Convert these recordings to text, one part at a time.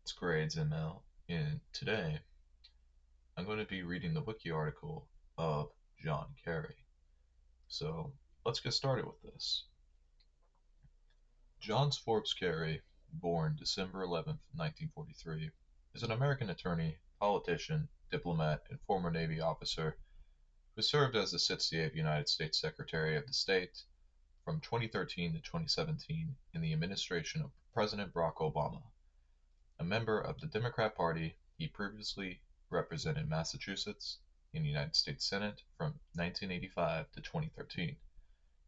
It's grades ML, and today I'm going to be reading the wiki article of John Kerry. So let's get started with this. John Forbes Kerry, born December 11th, 1943, is an American attorney, politician, diplomat, and former Navy officer who served as the 68th United States Secretary of State from 2013 to 2017 in the administration of President Barack Obama. A member of the Democrat Party, he previously represented Massachusetts in the United States Senate from 1985 to 2013.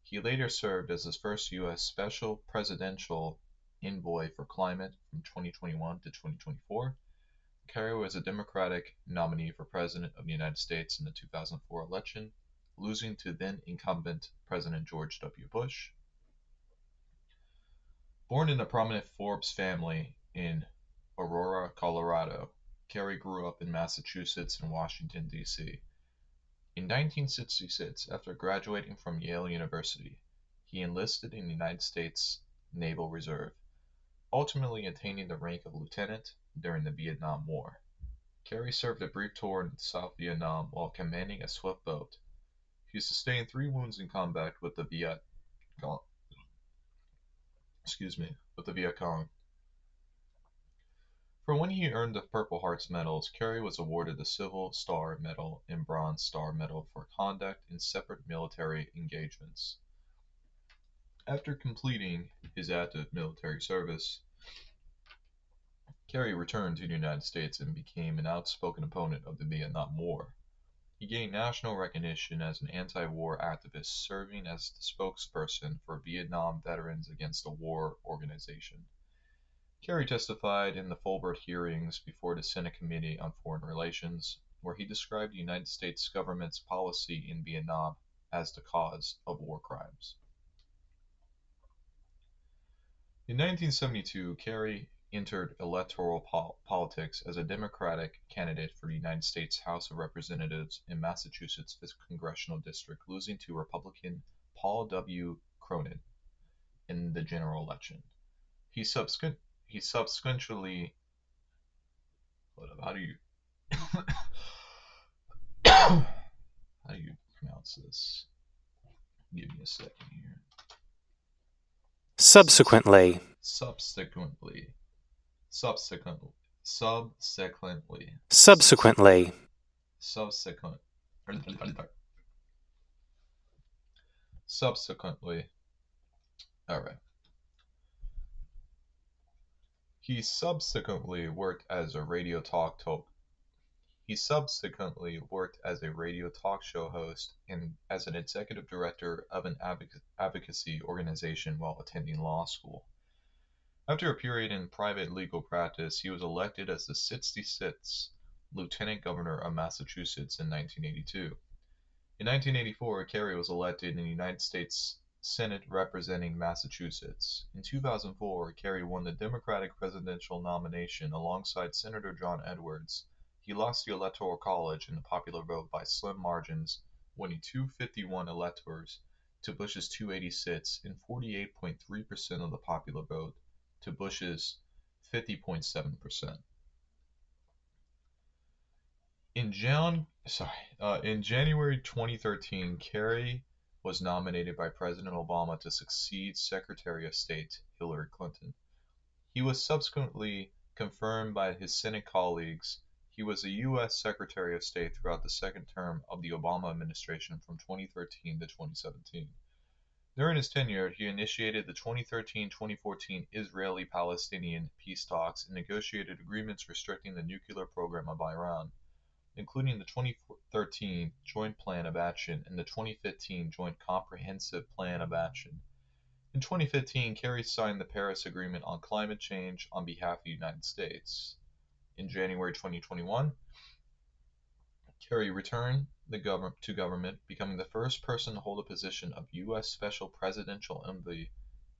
He later served as the first U.S. Special Presidential Envoy for Climate from 2021 to 2024. Kerry was a Democratic nominee for President of the United States in the 2004 election, losing to then-incumbent President George W. Bush. Born in a prominent Forbes family in Aurora, Colorado, Kerry grew up in Massachusetts and Washington, D.C. In 1966, after graduating from Yale University, he enlisted in the United States Naval Reserve, ultimately attaining the rank of lieutenant during the Vietnam War. Kerry served a brief tour in South Vietnam while commanding a swift boat. He sustained 3 wounds in combat with the Viet Cong. For when he earned the Purple Heart's medals, Kerry was awarded the Silver Star Medal and Bronze Star Medal for conduct in separate military engagements. After completing his active military service, Kerry returned to the United States and became an outspoken opponent of the Vietnam War. He gained national recognition as an anti-war activist, serving as the spokesperson for Vietnam Veterans Against the War organization. Kerry testified in the Fulbright hearings before the Senate Committee on Foreign Relations, where he described the United States government's policy in Vietnam as the cause of war crimes. In 1972, Kerry entered electoral politics as a Democratic candidate for the United States House of Representatives in Massachusetts' 5th Congressional District, losing to Republican Paul W. Cronin in the general election. He subsequently how do you how do you pronounce this? Give me a second here. Subsequently. Subsequently. All right. He subsequently worked as a radio talk show host and as an executive director of an advocacy organization while attending law school. After a period in private legal practice, he was elected as the 66th Lieutenant Governor of Massachusetts in 1982. In 1984, Kerry was elected in the United States Senate representing Massachusetts. In 2004, Kerry won the Democratic presidential nomination alongside Senator John Edwards. He lost the Electoral College in the popular vote by slim margins, winning 251 electors to Bush's 286 and 48.3% of the popular vote to Bush's 50.7%. In January 2013, Kerry was nominated by President Obama to succeed Secretary of State Hillary Clinton. He was subsequently confirmed by his Senate colleagues. He was a U.S. Secretary of State throughout the second term of the Obama administration from 2013 to 2017. During his tenure, he initiated the 2013-2014 Israeli-Palestinian peace talks and negotiated agreements restricting the nuclear program of Iran, including the 2013 Joint Plan of Action and the 2015 Joint Comprehensive Plan of Action. In 2015, Kerry signed the Paris Agreement on climate change on behalf of the United States. In January 2021, Kerry returned to government, becoming the first person to hold a position of U.S. Special Presidential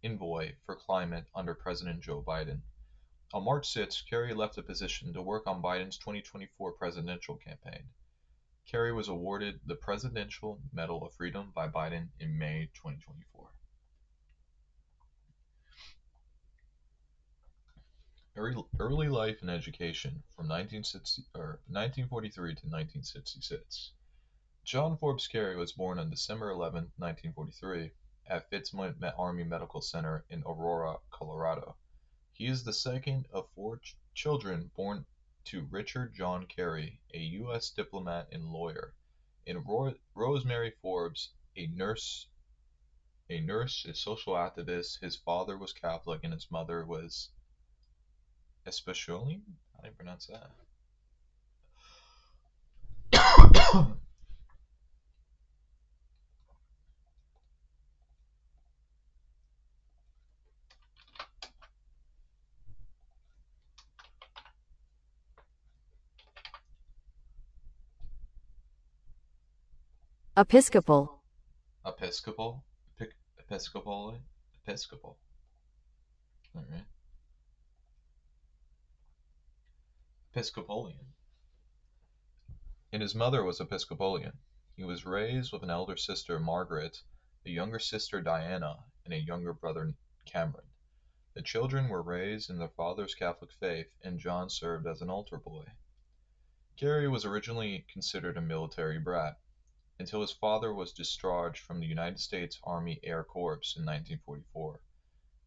Envoy for Climate under President Joe Biden. On March 6, Kerry left the position to work on Biden's 2024 presidential campaign. Kerry was awarded the Presidential Medal of Freedom by Biden in May 2024. Early life and education from 1943 to 1966. John Forbes Kerry was born on December 11, 1943, at Fitzmont Army Medical Center in Aurora, Colorado. He is the second of four children born to Richard John Kerry, a U.S. diplomat and lawyer, and Rosemary Forbes, a social activist. His father was Catholic and his mother was Episcopalian. How do you pronounce that? Episcopal. Episcopal, Episcopal, Episcopal. All right, Episcopalian. And his mother was Episcopalian. He was raised with an elder sister, Margaret, a younger sister, Diana, and a younger brother, Cameron. The children were raised in their father's Catholic faith, and John served as an altar boy. Kerry was originally considered a military brat until his father was discharged from the United States Army Air Corps in 1944.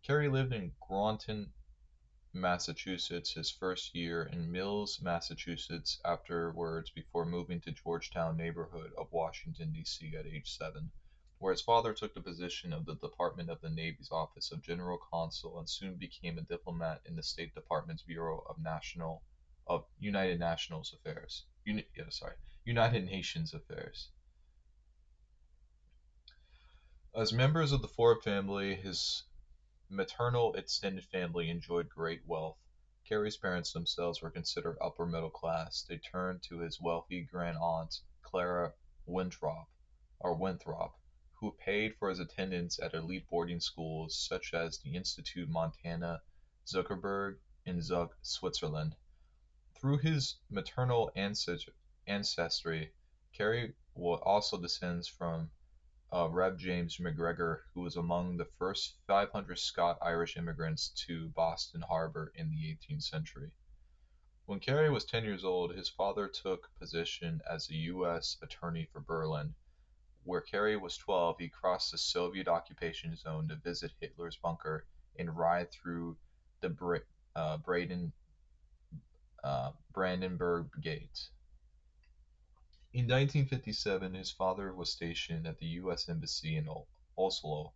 Kerry lived in Groton, Massachusetts his first year, and Mills, Massachusetts afterwards, before moving to Georgetown neighborhood of Washington, D.C. at age 7, where his father took the position of the Department of the Navy's Office of General Consul and soon became a diplomat in the State Department's Bureau of United Nations Affairs. United Nations Affairs. As members of the Ford family, his maternal extended family enjoyed great wealth. Kerry's parents themselves were considered upper middle class. They turned to his wealthy grand-aunt, Clara Winthrop, who paid for his attendance at elite boarding schools such as the Institut Montana, Zuckerberg, and Zug, Switzerland. Through his maternal ancestry, Kerry also descends from Rev. James McGregor, who was among the first 500 Scot-Irish immigrants to Boston Harbor in the 18th century. When Kerry was 10 years old, his father took position as a U.S. attorney for Berlin. Where Kerry was 12, he crossed the Soviet occupation zone to visit Hitler's bunker and ride through the Brandenburg Gate. In 1957, his father was stationed at the U.S. Embassy in Oslo,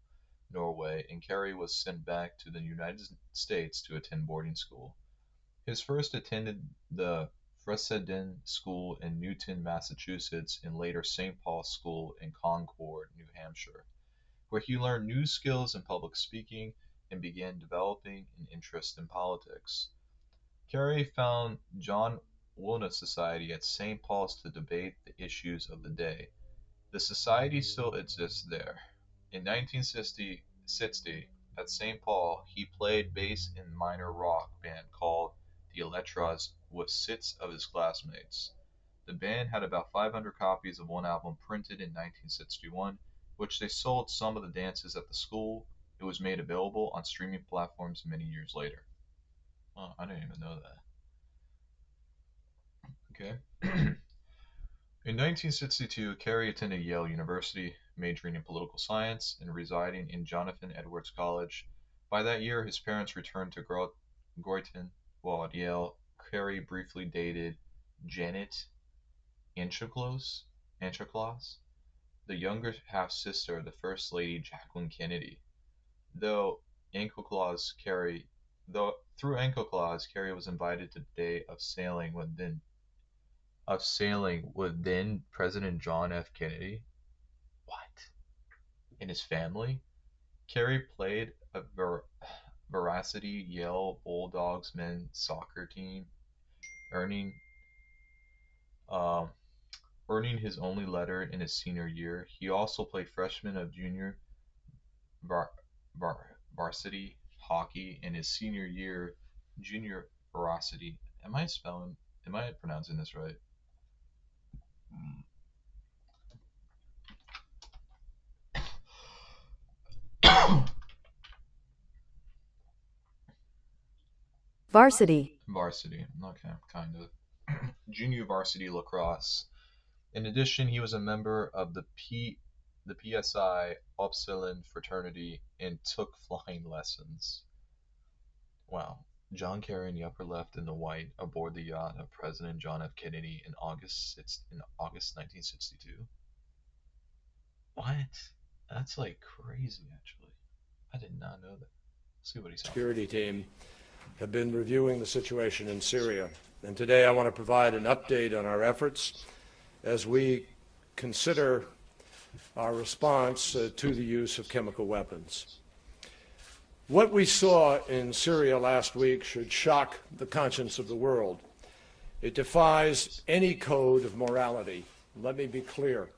Norway, and Kerry was sent back to the United States to attend boarding school. His first attended the Freseden School in Newton, Massachusetts, and later St. Paul's School in Concord, New Hampshire, where he learned new skills in public speaking and began developing an interest in politics. Kerry found John Wilnet Society at St. Paul's to debate the issues of the day. The society still exists there. In 1960, at St. Paul, he played bass in a minor rock band called the Electras with six of his classmates. The band had about 500 copies of one album printed in 1961, which they sold some of the dances at the school. It was made available on streaming platforms many years later. Oh, I didn't even know that. Okay. In 1962, Kerry attended Yale University, majoring in political science and residing in Jonathan Edwards College. By that year, his parents returned to Groton, while at Yale, Kerry briefly dated Janet Antracloss, the younger half-sister of the First Lady Jacqueline Kennedy. Though through Ankle-Claws, Kerry was invited to the day of sailing with then President John F. Kennedy. What? In his family? Kerry played a varsity Yale Bulldogs men's soccer team, earning um, earning his only letter in his senior year. He also played freshman of junior var- varsity hockey in his senior year, junior varsity. Am I pronouncing this right? Varsity. Varsity. Okay, kind of. Junior varsity lacrosse. In addition, he was a member of the PSI Upsilon fraternity and took flying lessons. Wow. John Kerry in the upper left in the white aboard the yacht of President John F. Kennedy in August 1962. What? That's like crazy, actually. I did not know that. Let's see what he's talking Security team have been reviewing the situation in Syria. And today I want to provide an update on our efforts as we consider our response to the use of chemical weapons. What we saw in Syria last week should shock the conscience of the world. It defies any code of morality. Let me be clear.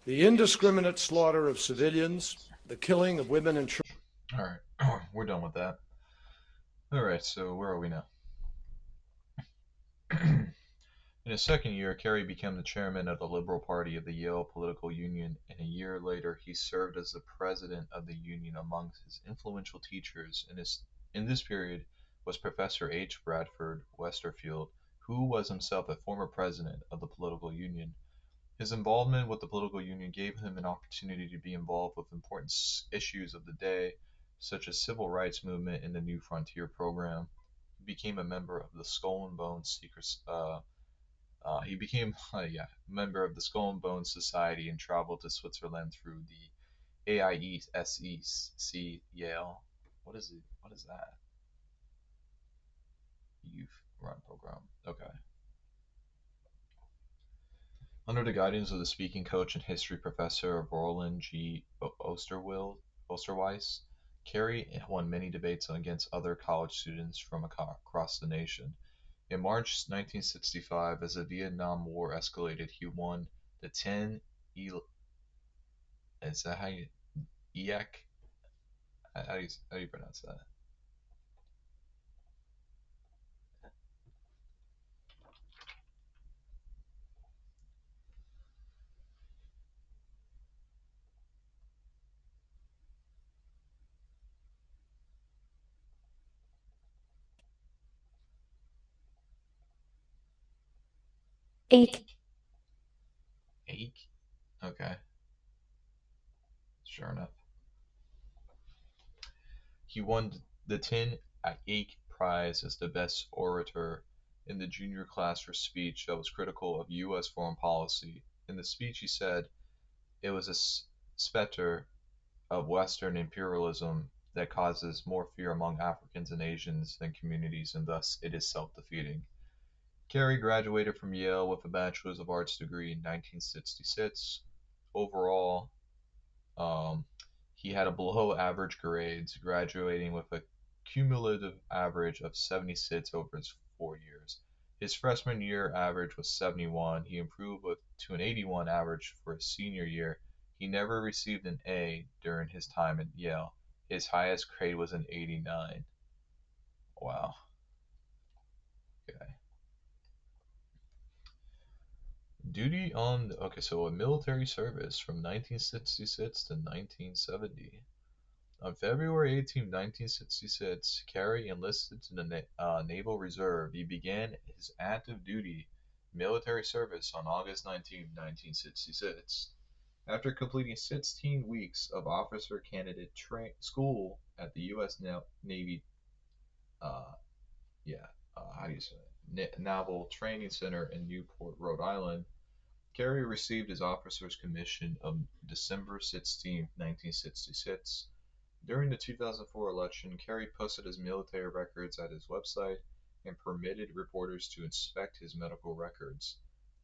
The indiscriminate slaughter of civilians, the killing of women and children. about. All right, we're done with that. All right, so where are we now? In his second year, Kerry became the chairman of the Liberal Party of the Yale Political Union, and a year later he served as the president of the union. Among his influential teachers in this period was Professor H. Bradford Westerfield, who was himself a former president of the political union. His involvement with the political union gave him an opportunity to be involved with important issues of the day, such as civil rights movement and the New Frontier program. He became a member of the Skull and Bones Seekers. He became yeah, a member of the Skull and Bones Society and traveled to Switzerland through the AIESEC Yale. What is it? What is that? Youth Run program. Okay. Under the guidance of the speaking coach and history professor Roland G. Osterweiss, Kerry won many debates against other college students from across the nation. In March 1965, as the Vietnam War escalated, he won the 10 is that how you EAC? How do you pronounce that? Eight. Ake? Okay, sure enough. He won the 10 Ake Prize as the best orator in the junior class for speech that was critical of U.S. foreign policy. In the speech, he said it was a specter of Western imperialism that causes more fear among Africans and Asians than communities, and thus it is self defeating. Kerry graduated from Yale with a Bachelor's of Arts degree in 1966. Overall, um, he had a below average grades, graduating with a cumulative average of 76 over his 4 years. His freshman year average was 71. He improved to an 81 average for his senior year. He never received an A during his time at Yale. His highest grade was an 89. Wow. Okay. Duty on okay, so a military service from 1966 to 1970. On February 18, 1966, Kerry enlisted to the Naval Reserve. He began his active duty military service on August 19, 1966. After completing 16 weeks of officer candidate school at the U.S. Navy, uh, yeah, how do you say it? Naval Training Center in Newport, Rhode Island, Kerry received his officer's commission on December 16, 1966. During the 2004 election, Kerry posted his military records at his website and permitted reporters to inspect his medical records.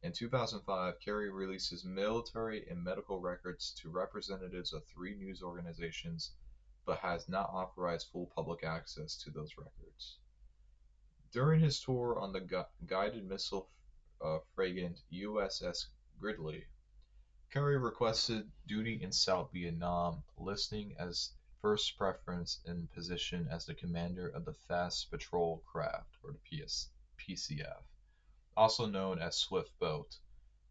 In 2005, Kerry released his military and medical records to representatives of three news organizations, but has not authorized full public access to those records. During his tour on the guided missile frigate USS Gridley, Kerry requested duty in South Vietnam, listing as first preference in position as the commander of the Fast Patrol Craft, or the PCF, also known as Swift Boat.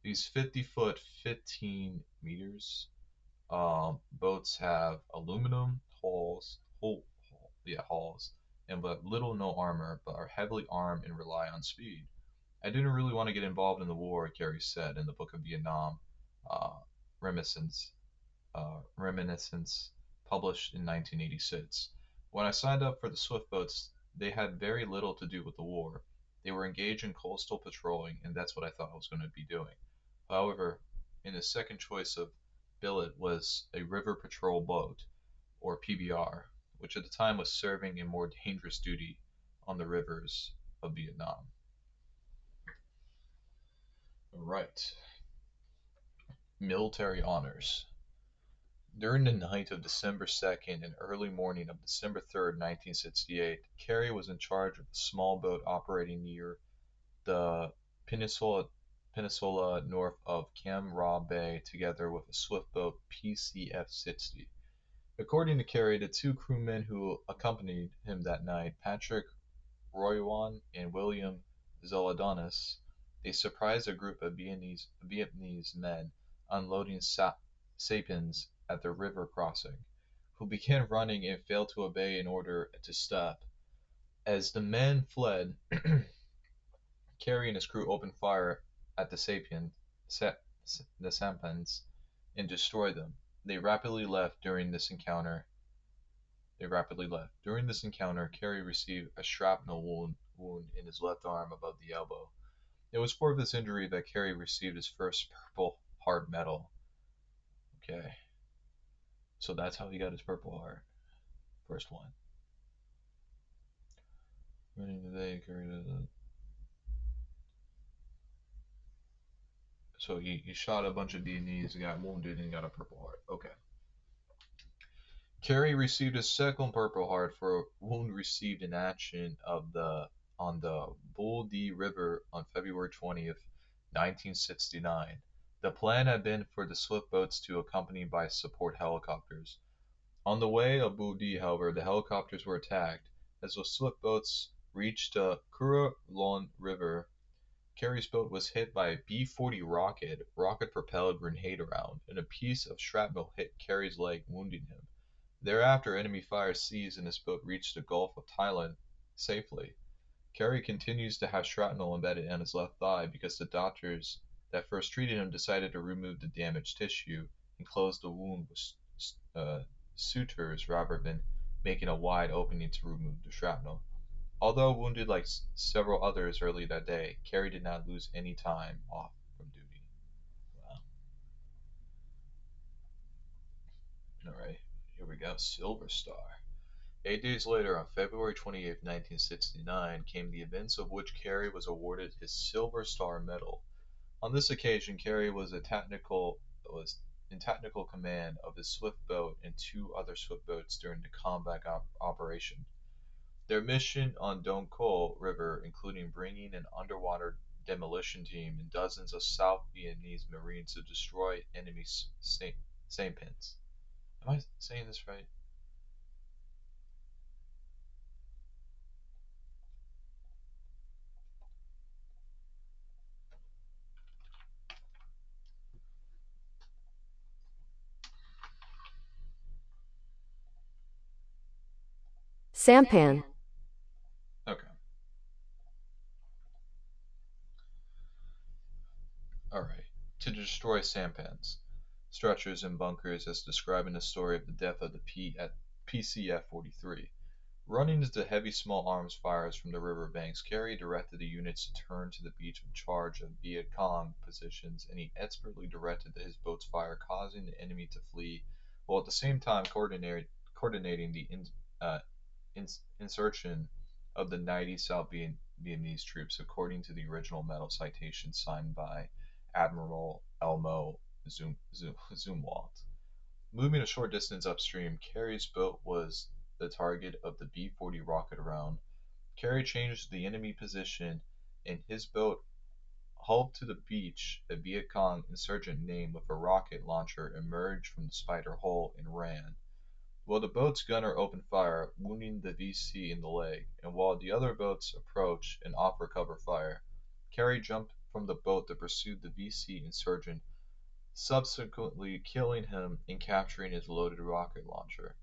These 50-foot, 15 meters boats have aluminum hulls, hulls, and but little no armor, but are heavily armed and rely on speed. I didn't really want to get involved in the war, Kerry said in the Book of Vietnam, uh, Reminiscence, Reminiscence, published in 1986. When I signed up for the Swift boats, they had very little to do with the war. They were engaged in coastal patrolling, and that's what I thought I was going to be doing. However, in the second choice of billet was a river patrol boat, or PBR, which at the time was serving a more dangerous duty on the rivers of Vietnam. Right. Military honors. During the night of December 2nd and early morning of December 3rd, 1968, Kerry was in charge of a small boat operating near the peninsula, peninsula north of Cam Ranh Bay together with a swift boat PCF-60. According to Kerry, the two crewmen who accompanied him that night, Patrick Roywan and William Zolodonis, they surprised a group of Vietnamese men unloading sapiens at the river crossing, who began running and failed to obey an order to stop. As the men fled, Kerry and his crew opened fire at sa- the sampans and destroyed them. They rapidly left during this encounter. They rapidly left. During this encounter, Kerry received a shrapnel wound in his left arm above the elbow. It was for this injury that Kerry received his first Purple Heart medal. Okay, so that's how he got his Purple Heart. First one. Running today, Kerry. So he shot a bunch of Vietnamese, got wounded, and got a Purple Heart. Okay. Kerry received his second Purple Heart for a wound received in action of the on the Bull D River on February 20th, 1969. The plan had been for the swift boats to accompany by support helicopters. On the way of Bull D, however, the helicopters were attacked. As the swift boats reached the Kura Lon River, Kerry's boat was hit by a B-40 rocket-propelled grenade round, and a piece of shrapnel hit Kerry's leg, wounding him. Thereafter, enemy fire ceased and his boat reached the Gulf of Thailand safely. Kerry continues to have shrapnel embedded in his left thigh because the doctors that first treated him decided to remove the damaged tissue and close the wound with sutures rather than making a wide opening to remove the shrapnel. Although wounded like several others early that day, Kerry did not lose any time off from duty. Wow. Alright, here we go. Silver Star. 8 days later, on February 28, 1969, came the events of which Kerry was awarded his Silver Star Medal. On this occasion, Kerry was in technical command of his swift boat and two other swift boats during the combat operation. Their mission on Dong Ko River including bringing an underwater demolition team and dozens of South Vietnamese Marines to destroy enemy sampans. Am I saying this right? Sampan. Okay. Alright. To destroy sampans, stretchers, and bunkers as described in the story of the death of the PCF-43. Running into heavy small arms fires from the river banks, Kerry directed the units to turn to the beach in charge of Viet Cong positions, and he expertly directed his boat's fire, causing the enemy to flee, while at the same time coordinating the uh, insertion of the 90 South Vietnamese troops, according to the original medal citation signed by Admiral Elmo Zumwalt. Moving a short distance upstream, Kerry's boat was the target of the B-40 rocket round. Kerry changed the enemy position, and his boat hulled to the beach. A Viet Cong insurgent named with a rocket launcher emerged from the spider hole and ran. While the boat's gunner opened fire, wounding the VC in the leg, and while the other boats approached and offered cover fire, Kerry jumped from the boat to pursue the VC insurgent, subsequently killing him and capturing his loaded rocket launcher.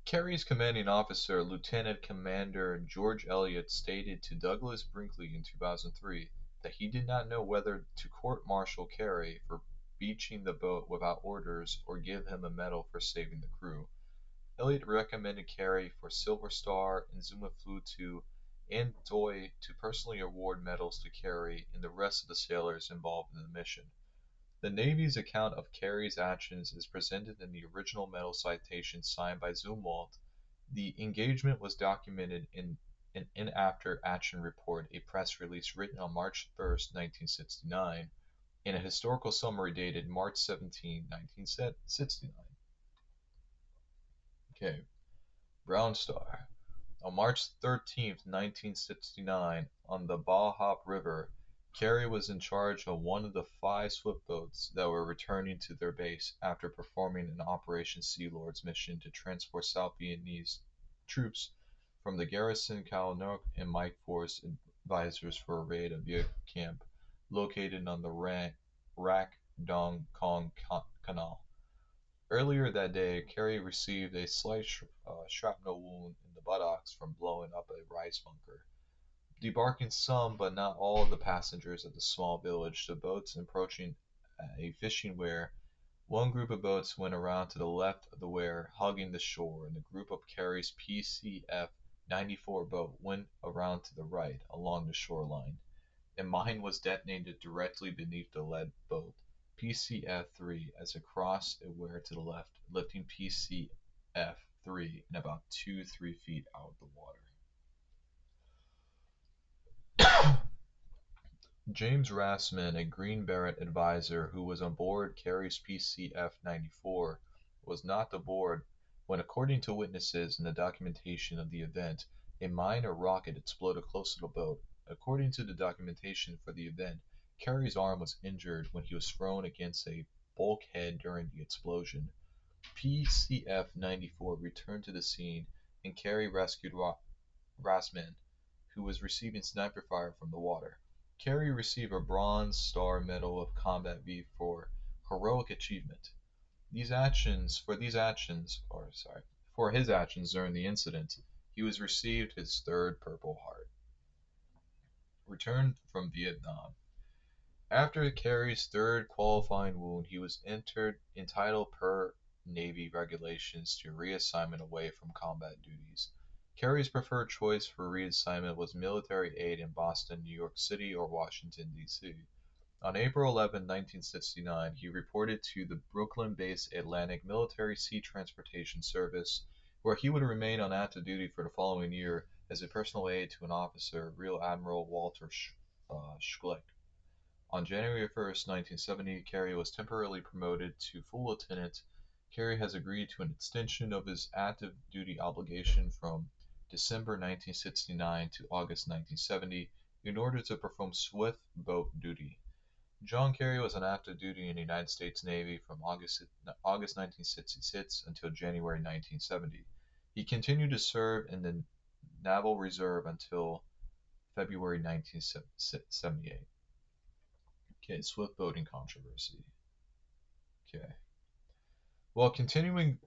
Kerry's commanding officer, Lieutenant Commander George Elliott, stated to Douglas Brinkley in 2003 that he did not know whether to court-martial Kerry for beaching the boat without orders or give him a medal for saving the crew. Elliott recommended Kerry for Silver Star and Zuma Flew and Doi to personally award medals to Kerry and the rest of the sailors involved in the mission. The Navy's account of Kerry's actions is presented in the original medal citation signed by Zumwalt. The engagement was documented in an after-action report, a press release written on March 1st, 1969, and a historical summary dated March 17, 1969. Okay, Brown Star. On March 13, 1969, on the Bahop River, Kerry was in charge of one of the 5 swift boats that were returning to their base after performing an Operation Sea Lord's mission to transport South Vietnamese troops from the garrison Cao Ngoc and Mike Force advisors for a raid of Viet camp located on the Rac Dong Cong Canal. Earlier that day, Kerry received a slight shrapnel wound in the buttocks from blowing up a rice bunker. Debarking some but not all of the passengers at the small village, the boats approaching a fishing weir. One group of boats went around to the left of the weir, hugging the shore, and the group of Kerry's PCF-94 boat went around to the right, along the shoreline. A mine was detonated directly beneath the lead boat, PCF-3, as it crossed a weir to the left, lifting PCF-3 in about 2-3 feet out of the water. James Rassman, a Green Beret advisor who was on board Kerry's PCF-94, was not aboard when, according to witnesses and the documentation of the event, a mine or rocket exploded close to the boat. According to the documentation for the event, Kerry's arm was injured when he was thrown against a bulkhead during the explosion. PCF-94 returned to the scene, and Kerry rescued Rassman, who was receiving sniper fire from the water. Kerry received a Bronze Star Medal of Combat V for heroic achievement. For his actions during the incident, he was received his 3rd Purple Heart. Returned from Vietnam. After Kerry's 3rd qualifying wound, he was entitled per Navy regulations to reassignment away from combat duties. Kerry's preferred choice for reassignment was military aid in Boston, New York City, or Washington, D.C. On April 11, 1969, he reported to the Brooklyn-based Atlantic Military Sea Transportation Service, where he would remain on active duty for the following year as a personal aide to an officer, Rear Admiral Walter Schlick. On January 1st, 1970, Kerry was temporarily promoted to full lieutenant. Kerry has agreed to an extension of his active duty obligation from December 1969 to August 1970 in order to perform swift boat duty. John Kerry was on active duty in the United States Navy from August 1966 until January 1970. He continued to serve in the Naval Reserve until February 1978. Okay, swift boating controversy. Okay. While continuing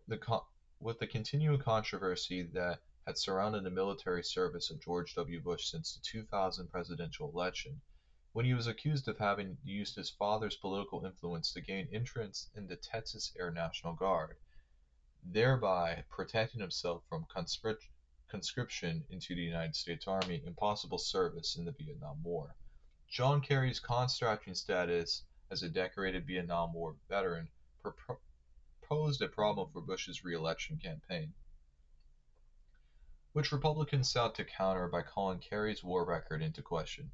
with the continuing controversy that had surrounded the military service of George W. Bush since the 2000 presidential election, when he was accused of having used his father's political influence to gain entrance in the Texas Air National Guard, thereby protecting himself from conscription into the United States Army and possible service in the Vietnam War. John Kerry's contracting status as a decorated Vietnam War veteran posed a problem for Bush's re-election campaign, which Republicans sought to counter by calling Kerry's war record into question.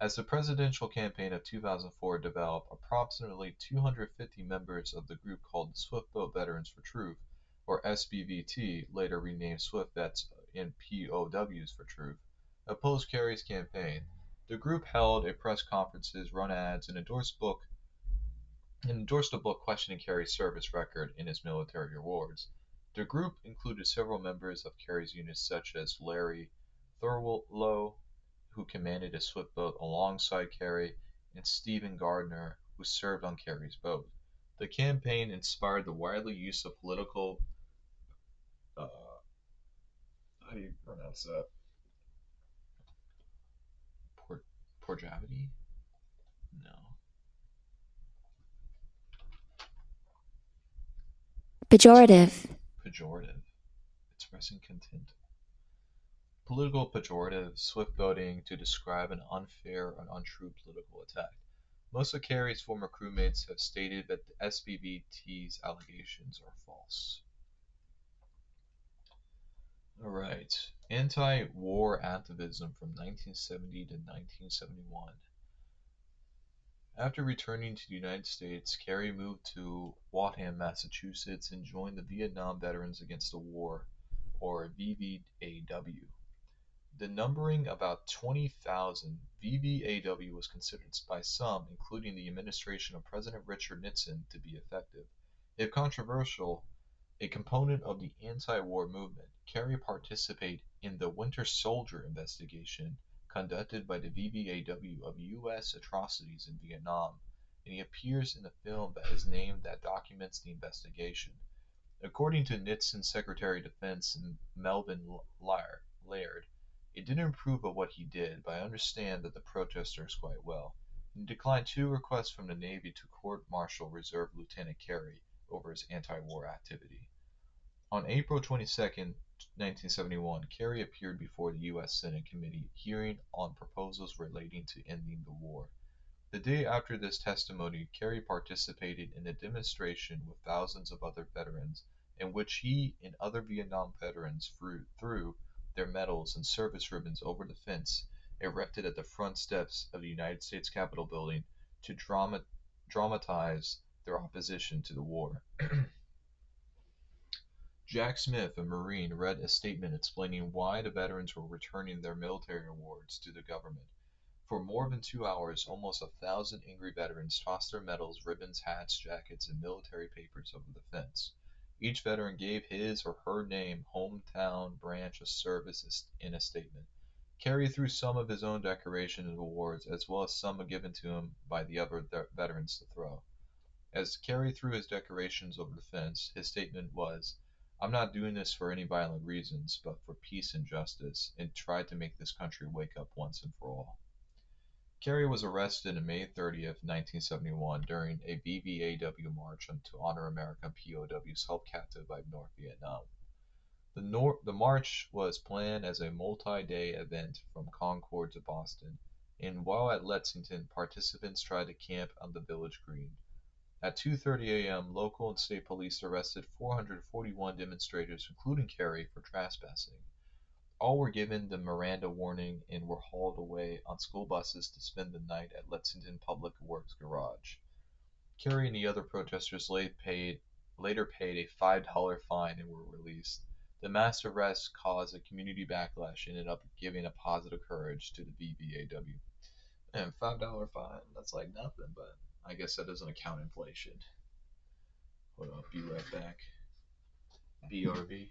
As the presidential campaign of 2004 developed, approximately 250 members of the group called the Swift Boat Veterans for Truth, or SBVT, later renamed Swift Vets and POWs for Truth, opposed Kerry's campaign. The group held a press conferences, run ads, and endorsed a book questioning Kerry's service record and his military awards. The group included several members of Kerry's units such as Larry Thurlow, who commanded a swift boat alongside Kerry, and Stephen Gardner, who served on Kerry's boat. The campaign inspired the widely use of political How do you pronounce that? Por- Porjavity? No. Pejorative. Pejorative. Expressing contempt. Political pejorative, swift voting to describe an unfair or untrue political attack. Most of Kerry's former crewmates have stated that the SBBT's allegations are false. Alright. Anti war activism from 1970 to 1971. After returning to the United States, Kerry moved to Waltham, Massachusetts, and joined the Vietnam Veterans Against the War, or VVAW. The numbering about 20,000, VVAW was considered by some, including the administration of President Richard Nixon, to be effective. If controversial, a component of the anti-war movement, Kerry participated in the Winter Soldier investigation conducted by the VVAW of U.S. atrocities in Vietnam, and he appears in a film that is named that documents the investigation. According to Nixon's Secretary of Defense Melvin Laird, it didn't approve of what he did, but I understand that the protesters quite well. He declined two requests from the Navy to court-martial Reserve Lieutenant Kerry over his anti-war activity. On April 22, 1971, Kerry appeared before the U.S. Senate committee hearing on proposals relating to ending the war. The day after this testimony, Kerry participated in a demonstration with thousands of other veterans, in which he and other Vietnam veterans threw their medals and service ribbons over the fence erected at the front steps of the United States Capitol building to dramatize their opposition to the war. Jack Smith, a Marine, read a statement explaining why the veterans were returning their military awards to the government. For more than 2 hours, almost 1,000 angry veterans tossed their medals, ribbons, hats, jackets, and military papers over the fence. Each veteran gave his or her name, hometown, branch of service in a statement. Kerry threw some of his own decorations and awards, as well as some given to him by the other veterans to throw. As Kerry threw his decorations over the fence, his statement was, "I'm not doing this for any violent reasons, but for peace and justice, and tried to make this country wake up once and for all." Kerry was arrested on May 30th, 1971, during a VVAW march to honor American POWs held captive by North Vietnam. The march was planned as a multi-day event from Concord to Boston, and while at Lexington, participants tried to camp on the village green. At 2:30 a.m., local and state police arrested 441 demonstrators, including Kerry, for trespassing. All were given the Miranda warning and were hauled away on school buses to spend the night at Lexington Public Works Garage. Kerry and the other protesters later paid a $5 fine and were released. The mass arrest caused a community backlash and ended up giving a positive courage to the BBAW. And $5 fine, that's like nothing, but I guess that doesn't account inflation. Hold on, be right back. BRB.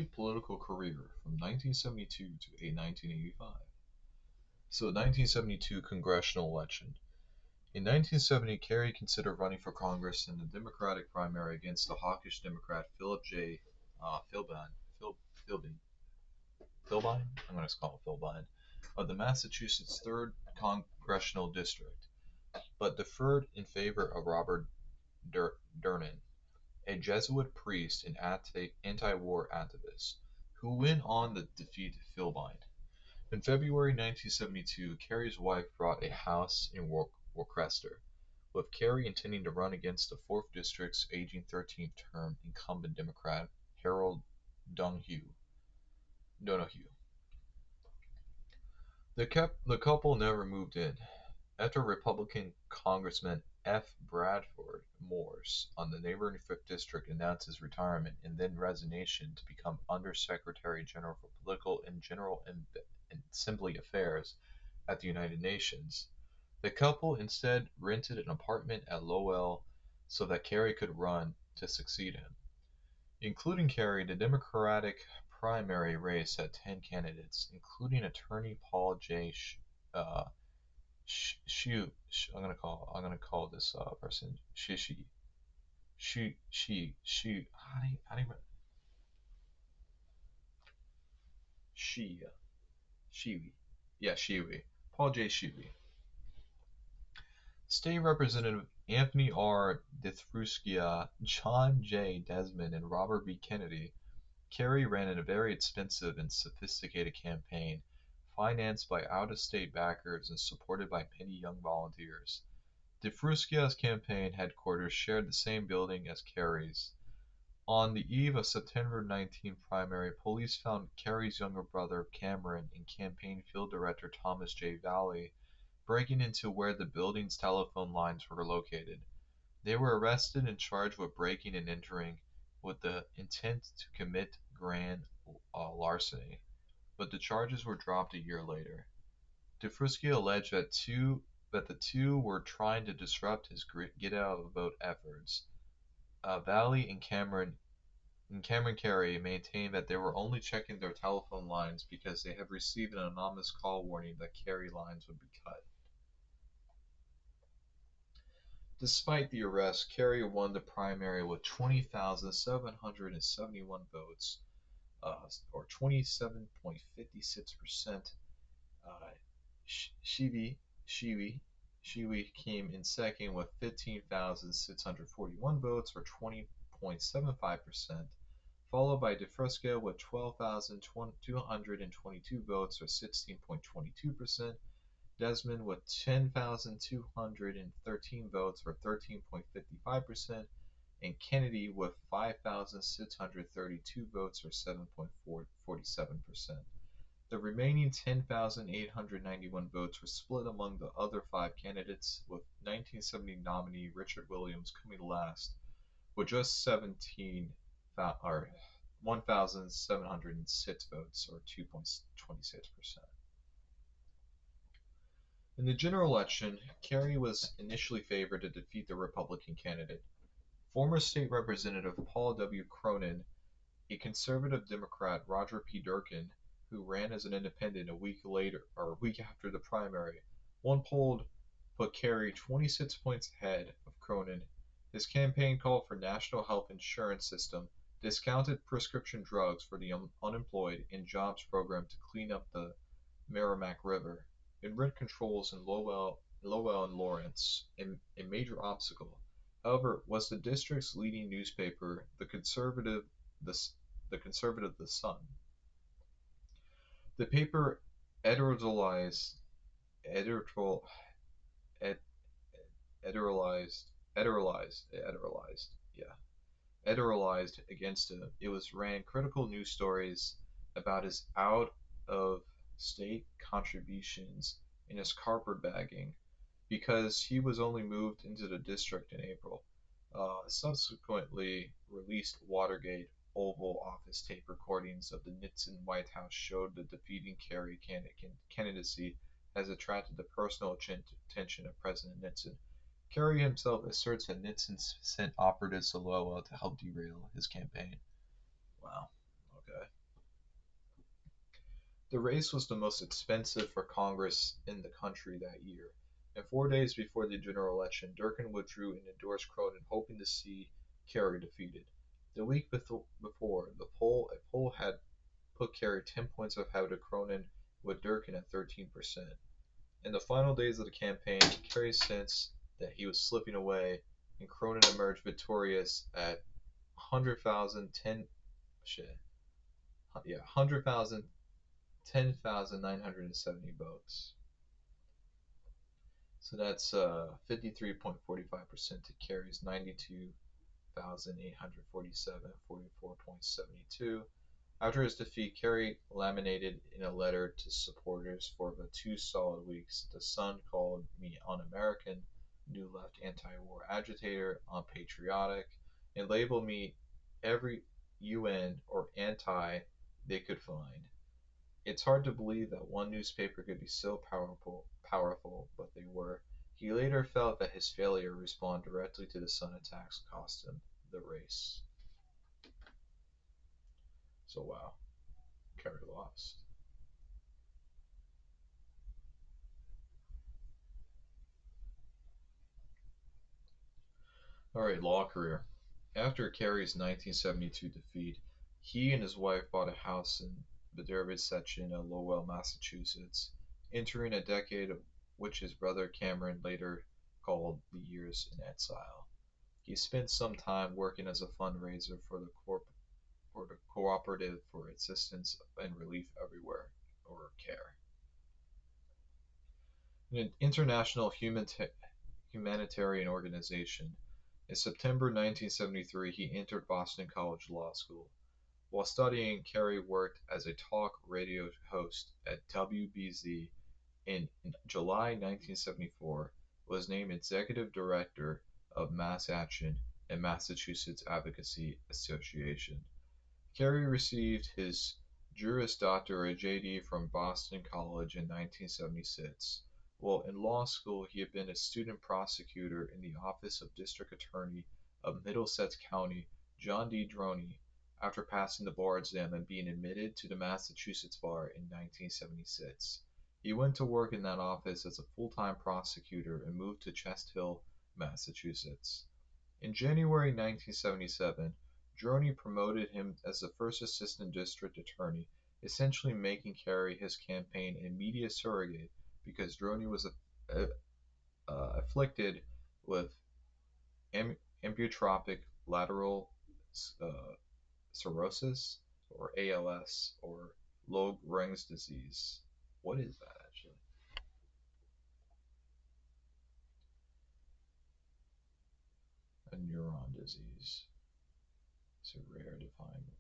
early political career from 1972 to 1985. So, 1972 congressional election. In 1970, Kerry considered running for Congress in the Democratic primary against the hawkish Democrat Philip J. Philbine. Philbine. Philbine? I'm going to call him Philbine of the Massachusetts 3rd Congressional District, but deferred in favor of Robert Durnan, a Jesuit priest and anti-war activist, who went on to defeat Philbine. In February 1972, Kerry's wife bought a house in Worcester, with Kerry intending to run against the 4th District's aging 13th term incumbent Democrat Harold Donohue. The couple never moved in. After Republican Congressman F. Bradford Morse on the neighboring 5th District announced his retirement and then resignation to become Under-Secretary General for Political and General Assembly Affairs at the United Nations, the couple instead rented an apartment at Lowell so that Kerry could run to succeed him. Including Kerry, the Democratic primary race had 10 candidates, including attorney Paul J. Uh, I'm gonna call this person Shishi. How do you Shi Shiwi? Yeah, Shiwi. Paul J. Shiwi. State Representative Anthony R. Dithruska, John J. Desmond, and Robert B. Kennedy. Kerry ran in a very expensive and sophisticated campaign, financed by out-of-state backers and supported by many young volunteers. Dithruska's campaign headquarters shared the same building as Kerry's. On the eve of September 19 primary, police found Kerry's younger brother Cameron and campaign field director Thomas J. Valley breaking into where the building's telephone lines were located. They were arrested and charged with breaking and entering with the intent to commit grand larceny, but the charges were dropped a year later. Dufresne alleged that the two were trying to disrupt his get out of the vote efforts. Valley and Cameron Kerry maintained that they were only checking their telephone lines because they had received an anonymous call warning that Kerry lines would be cut. Despite the arrest, Kerry won the primary with 20,771 votes, or 27.56%. Shivi Shiwi came in second with 15,641 votes, or 20.75%, followed by DeFresco with 12,222 votes, or 16.22%, Desmond with 10,213 votes, or 13.55%, and Kennedy with 5,632 votes, or 7.47%. The remaining 10,891 votes were split among the other 5 candidates, with 1970 nominee Richard Williams coming last with just 1,706 votes, or 2.26%. In the general election, Kerry was initially favored to defeat the Republican candidate. Former state representative Paul W. Cronin, a conservative Democrat Roger P. Durkin, who ran as an independent a week after the primary, one poll put Kerry 26 points ahead of Cronin. His campaign called for national health insurance system, discounted prescription drugs for the unemployed, and jobs program to clean up the Merrimack River, and rent controls in Lowell and Lawrence, a major obstacle. However, was the district's leading newspaper, the conservative The Sun. The paper editorialized, editorial, ed, editorialized against him. It was ran critical news stories about his out of state contributions and his carpetbagging because he was only moved into the district in April. Subsequently released Watergate Oval Office tape recordings of the Nixon White House showed the defeating Kerry candidacy has attracted the personal attention of President Nixon. Kerry himself asserts that Nixon sent operatives to Lowell to help derail his campaign. Wow. Okay. The race was the most expensive for Congress in the country that year, and 4 days before the general election, Durkin withdrew and endorsed Cronin, hoping to see Kerry defeated. The week before, a poll had put Kerry 10 points ahead of Cronin, with Durkin at 13%. In the final days of the campaign, Kerry sensed that he was slipping away, and Cronin emerged victorious at 100,000 shit, yeah, 100,000 10,970 votes. So that's 53.45% to Kerry's 92,847, 44.72. After his defeat, Kerry laminated in a letter to supporters for the 2 solid weeks. The Sun called me un-American, New Left anti-war agitator, unpatriotic, and labeled me every UN or anti they could find. It's hard to believe that one newspaper could be so powerful, but they were. He later felt that his failure to respond directly to the Sun attacks cost him the race. So wow, Kerry lost. Alright, law career. After Kerry's 1972 defeat, he and his wife bought a house in Bedford section of Lowell, Massachusetts, entering a decade of which his brother Cameron later called the years in exile. He spent some time working as a fundraiser for the Cooperative for Assistance and Relief Everywhere, or CARE, an international humanitarian organization. In September 1973, he entered Boston College Law School. While studying, Kerry worked as a talk radio host at WBZ. In July 1974, was named Executive Director of Mass Action and Massachusetts Advocacy Association. Kerry received his Juris Doctor (JD) from Boston College in 1976. While in law school, he had been a student prosecutor in the office of District Attorney of Middlesex County, John D. Droney, after passing the bar exam and being admitted to the Massachusetts bar in 1976. He went to work in that office as a full-time prosecutor and moved to Chest Hill, Massachusetts. In January 1977, Droney promoted him as the first assistant district attorney, essentially making Kerry his campaign and media surrogate because Droney was afflicted with amyotrophic lateral sclerosis, or ALS, or Log-Reng's disease. What is that actually? A neuron disease. It's a rare defined.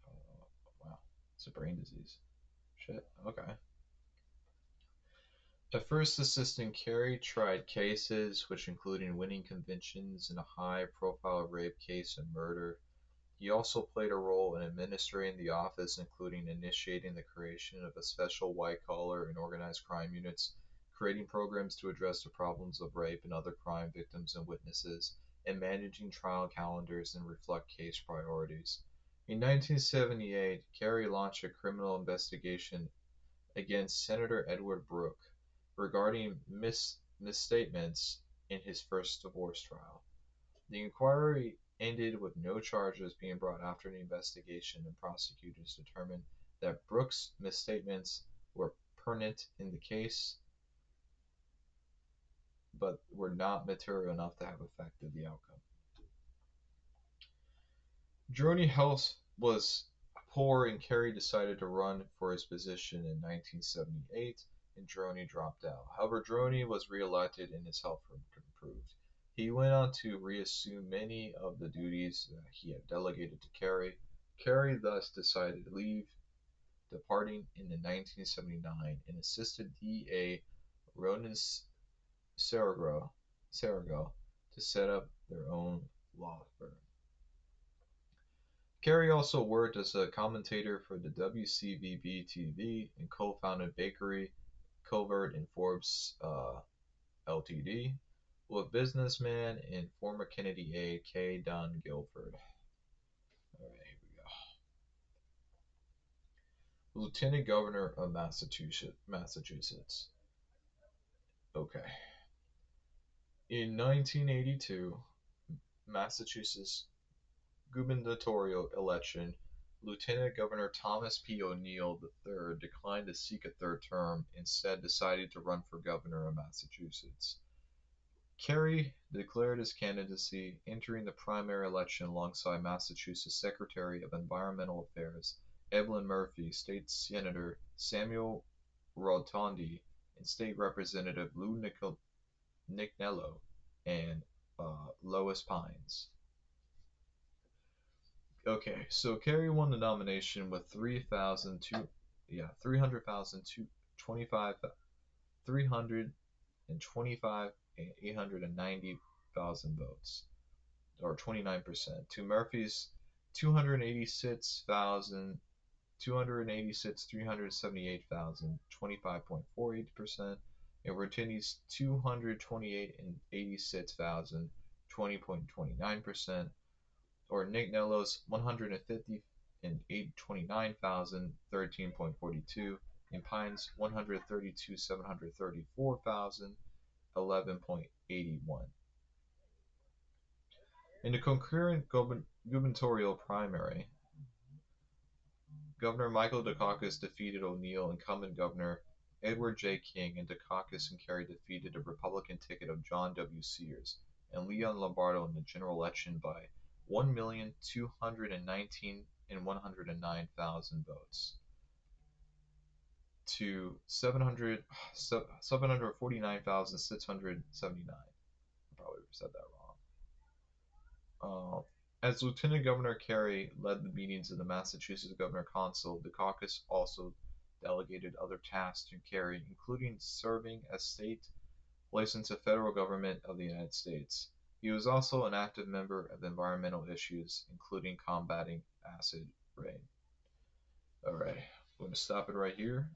Wow, it's a brain disease. Shit. Okay. At first assistant, Kerry tried cases which included winning convictions in a high-profile rape case and murder. He also played a role in administering the office, including initiating the creation of a special white-collar and organized crime units, creating programs to address the problems of rape and other crime victims and witnesses, and managing trial calendars and reflect case priorities. In 1978, Kerry launched a criminal investigation against Senator Edward Brooke regarding misstatements in his first divorce trial. The inquiry ended with no charges being brought after the investigation, and prosecutors determined that Brooks' misstatements were pertinent in the case, but were not material enough to have affected the outcome. Droney health was poor, and Kerry decided to run for his position in 1978, and Droney dropped out. However, Droney was re-elected and his health improved. He went on to reassume many of the duties that he had delegated to Kerry. Kerry thus decided to leave, departing in 1979, and assisted D.A. Ronan Sarago to set up their own law firm. Kerry also worked as a commentator for the WCVB-TV and co-founded Bakery, Covert, and Forbes Ltd. with businessman and former Kennedy aide K. Don Guilford. Alright, here we go. Lieutenant Governor of Massachusetts. Okay. In 1982, Massachusetts gubernatorial election, Lieutenant Governor Thomas P. O'Neill III declined to seek a third term, instead decided to run for governor of Massachusetts. Kerry declared his candidacy, entering the primary election alongside Massachusetts Secretary of Environmental Affairs Evelyn Murphy, State Senator Samuel Rotondi, and State Representative Lou Nicknello and Lois Pines. Okay, so Kerry won the nomination with 325 and 890,000 votes, or 29%, to Murphy's 286,000 378,000, 25.48%, and Rotindi's 228 and 86,000, 20.29%, or Nick Nello's 150 and 829,000, 13.42, and Pine's 132 734,000, 11.81. In the concurrent gubernatorial primary, Governor Michael Dukakis defeated O'Neill, incumbent Governor Edward J. King, and Dukakis and Kerry defeated the Republican ticket of John W. Sears and Leon Lombardo in the general election by 1,219,109 votes to 749,679. I probably said that wrong. As Lieutenant Governor Kerry led the meetings of the Massachusetts Governor Council, the caucus also delegated other tasks to Kerry, including serving as state licensed to federal government of the United States. He was also an active member of environmental issues, including combating acid rain. Alright, I'm going to stop it right here.